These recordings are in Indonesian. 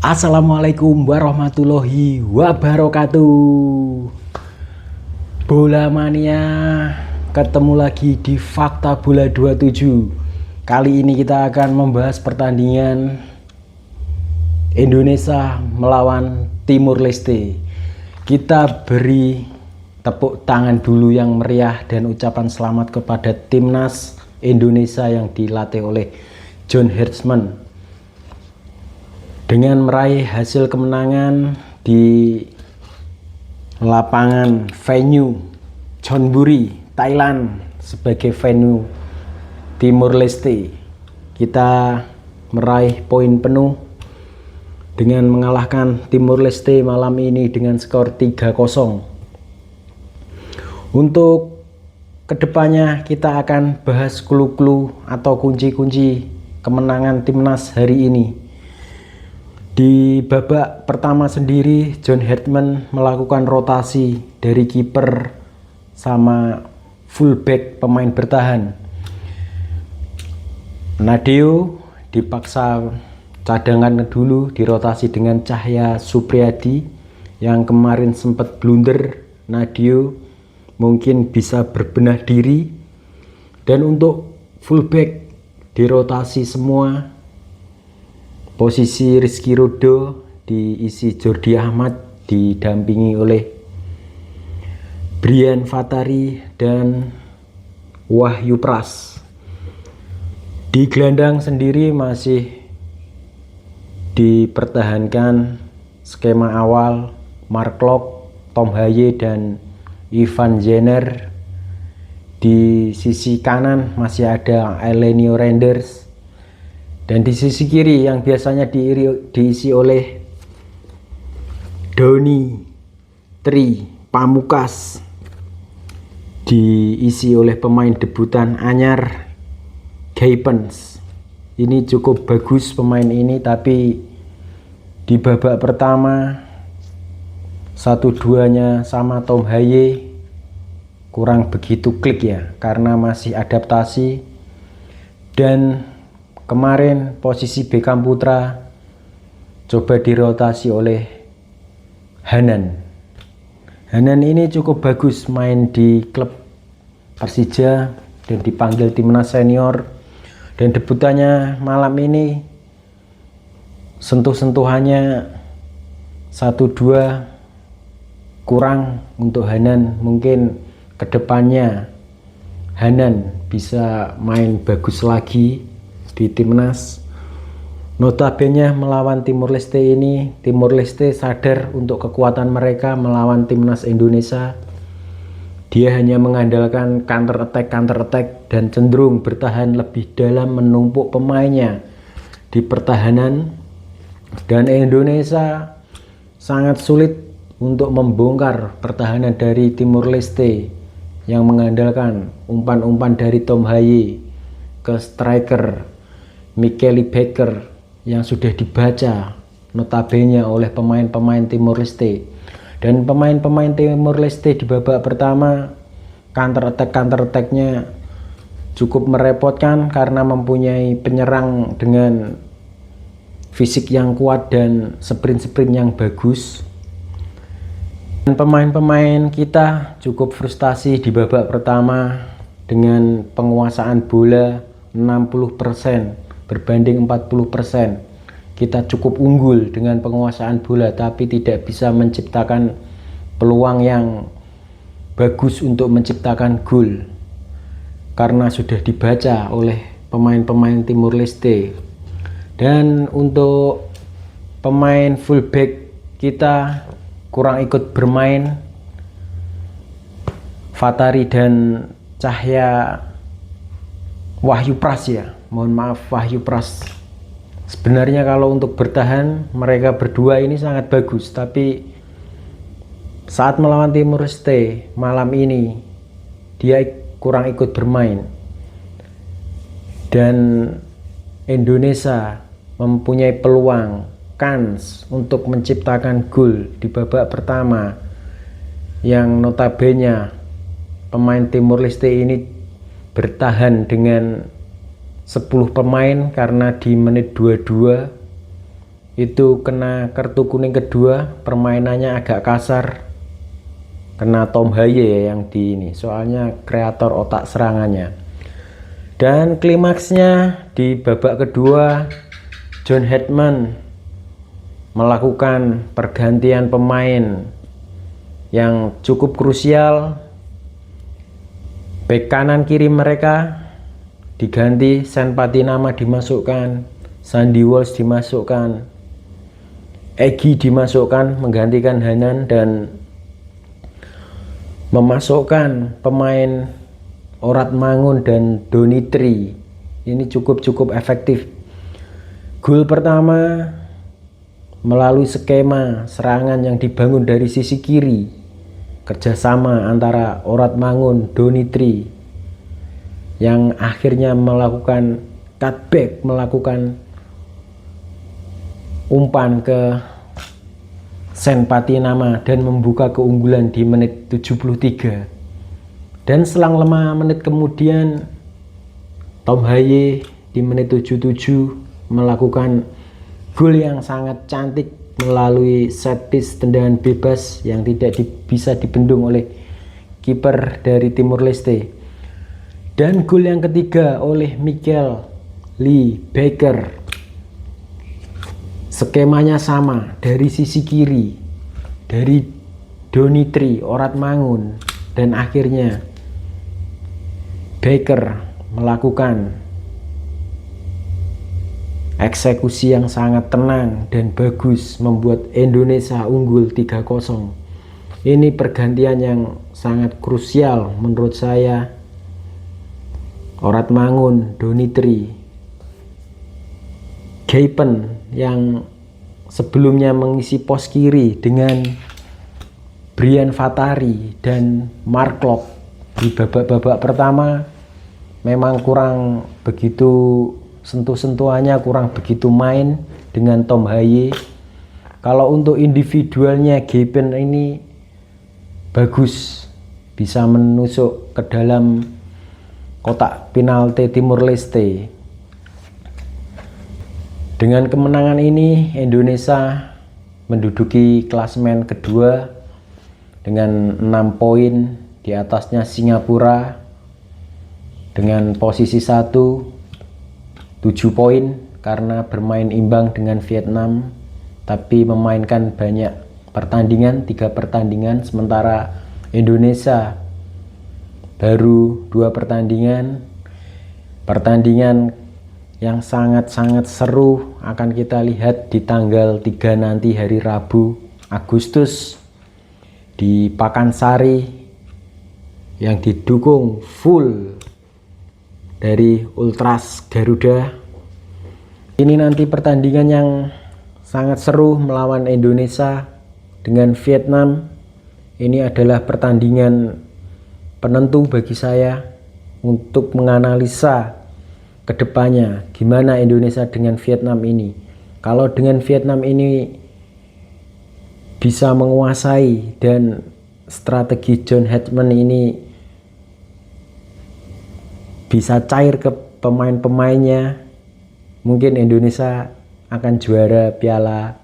Assalamualaikum warahmatullahi wabarakatuh. Bola mania ketemu lagi di Fakta Bola 27. Kali ini kita akan membahas pertandingan Indonesia melawan Timur Leste. Kita beri tepuk tangan dulu yang meriah dan ucapan selamat kepada timnas Indonesia yang dilatih oleh John Hersman dengan meraih hasil kemenangan di lapangan venue Chonburi, Thailand sebagai venue Timur Leste. Kita meraih poin penuh dengan mengalahkan Timur Leste malam ini dengan skor 3-0. Untuk kedepannya kita akan bahas clue-clue atau kunci-kunci kemenangan timnas hari ini. Di babak pertama sendiri, John Hersman melakukan rotasi dari kiper sama fullback pemain bertahan. Nadeo dipaksa cadangan dulu, dirotasi dengan Cahya Supriyadi yang kemarin sempat blunder. Nadeo mungkin bisa berbenah diri, dan untuk fullback dirotasi semua. Posisi Rizky Ridho diisi Jordi Ahmad didampingi oleh Brian Fatari dan Wahyu Pras. Di gelandang sendiri masih dipertahankan skema awal Mark Klok, Tom Haye dan Ivan Jenner. Di sisi kanan masih ada Elenio Renders. Dan di sisi kiri yang biasanya diisi oleh Doni Tri Pamukas, diisi oleh pemain debutan anyar Gaipens. Ini cukup bagus pemain ini, tapi di babak pertama 1-2-nya sama Tom Haye kurang begitu klik ya, karena masih adaptasi. Dan kemarin posisi Beckham Putra coba dirotasi oleh Hanan. Hanan ini cukup bagus main di klub Persija dan dipanggil timnas senior. Dan debutannya malam ini sentuh-sentuhannya 1-2 kurang untuk Hanan. Mungkin kedepannya Hanan bisa main bagus lagi di timnas. Notabene melawan Timur Leste ini, Timur Leste sadar untuk kekuatan mereka melawan timnas Indonesia. Dia hanya mengandalkan counter attack dan cenderung bertahan lebih dalam, menumpuk pemainnya di pertahanan. Dan Indonesia sangat sulit untuk membongkar pertahanan dari Timur Leste yang mengandalkan umpan-umpan dari Tom Haye ke striker Michele Baker yang sudah dibaca notabene oleh pemain-pemain Timur Leste. Dan pemain-pemain Timur Leste di babak pertama counter attack-nya cukup merepotkan karena mempunyai penyerang dengan fisik yang kuat dan sprint yang bagus. Dan pemain-pemain kita cukup frustasi di babak pertama dengan penguasaan bola 60% berbanding 40%. Kita cukup unggul dengan penguasaan bola, tapi tidak bisa menciptakan peluang yang bagus untuk menciptakan gol karena sudah dibaca oleh pemain-pemain Timur Leste. Dan untuk pemain fullback kita kurang ikut bermain. Fatari dan Cahya Wahyu Pras ya, mohon maaf Wahyu Pras. Sebenarnya kalau untuk bertahan mereka berdua ini sangat bagus, tapi saat melawan Timur Leste malam ini dia kurang ikut bermain. Dan Indonesia mempunyai peluang, kans untuk menciptakan gol di babak pertama yang notabene pemain Timur Leste ini bertahan dengan 10 pemain karena di menit 22 itu kena kartu kuning kedua, permainannya agak kasar, kena Tom Haye yang di ini, soalnya kreator otak serangannya. Dan klimaksnya di babak kedua, John Hetman melakukan pergantian pemain yang cukup krusial. Bek kanan kiri mereka diganti, Sen Patinama dimasukkan, Sandy Walsh dimasukkan, Egy dimasukkan menggantikan Hanan, dan memasukkan pemain Orat Mangun dan Donitri. Ini cukup efektif. Gol pertama melalui skema serangan yang dibangun dari sisi kiri, kerjasama antara Orat Mangun, Donitri, yang akhirnya melakukan cutback, melakukan umpan ke Sen Patinama dan membuka keunggulan di menit 73. Dan selang 5 menit kemudian, Tom Haye di menit 77 melakukan gol yang sangat cantik melalui set piece, tendangan bebas yang tidak bisa dibendung oleh kiper dari Timur Leste. Dan gol yang ketiga oleh Michael Lee Baker. Skemanya sama, dari sisi kiri, dari Donitri, Orat Mangun, dan akhirnya Baker melakukan eksekusi yang sangat tenang dan bagus, membuat Indonesia unggul 3-0. Ini pergantian yang sangat krusial menurut saya. Orat Mangun, Donitri, Geipen yang sebelumnya mengisi pos kiri dengan Brian Fatari dan Mark Locke di babak pertama memang kurang begitu, sentuh-sentuhannya kurang begitu main dengan Tom Haye. Kalau untuk individualnya Geipen ini bagus, bisa menusuk ke dalam kotak penalti Timur Leste. Dengan kemenangan ini Indonesia menduduki klasemen kedua dengan 6 poin, di atasnya Singapura dengan posisi 1 7 poin karena bermain imbang dengan Vietnam, tapi memainkan banyak pertandingan, 3 pertandingan, sementara Indonesia baru 2 pertandingan. Pertandingan yang sangat seru akan kita lihat di tanggal 3 nanti, hari Rabu Agustus, di Pakansari, yang didukung full dari Ultras Garuda. Ini nanti pertandingan yang sangat seru melawan Indonesia dengan Vietnam. Ini adalah pertandingan penentu bagi saya untuk menganalisa kedepannya gimana Indonesia dengan Vietnam ini. Kalau dengan Vietnam ini bisa menguasai dan strategi John Hetman ini bisa cair ke pemain-pemainnya, mungkin Indonesia akan juara Piala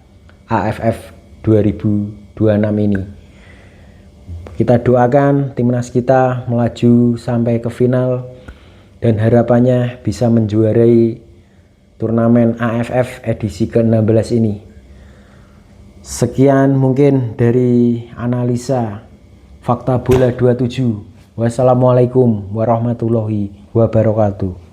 AFF 2026 ini. Kita doakan timnas kita melaju sampai ke final dan harapannya bisa menjuarai turnamen AFF edisi ke-16 ini. Sekian mungkin dari analisa Fakta Bola 27. Wassalamualaikum warahmatullahi wabarakatuh.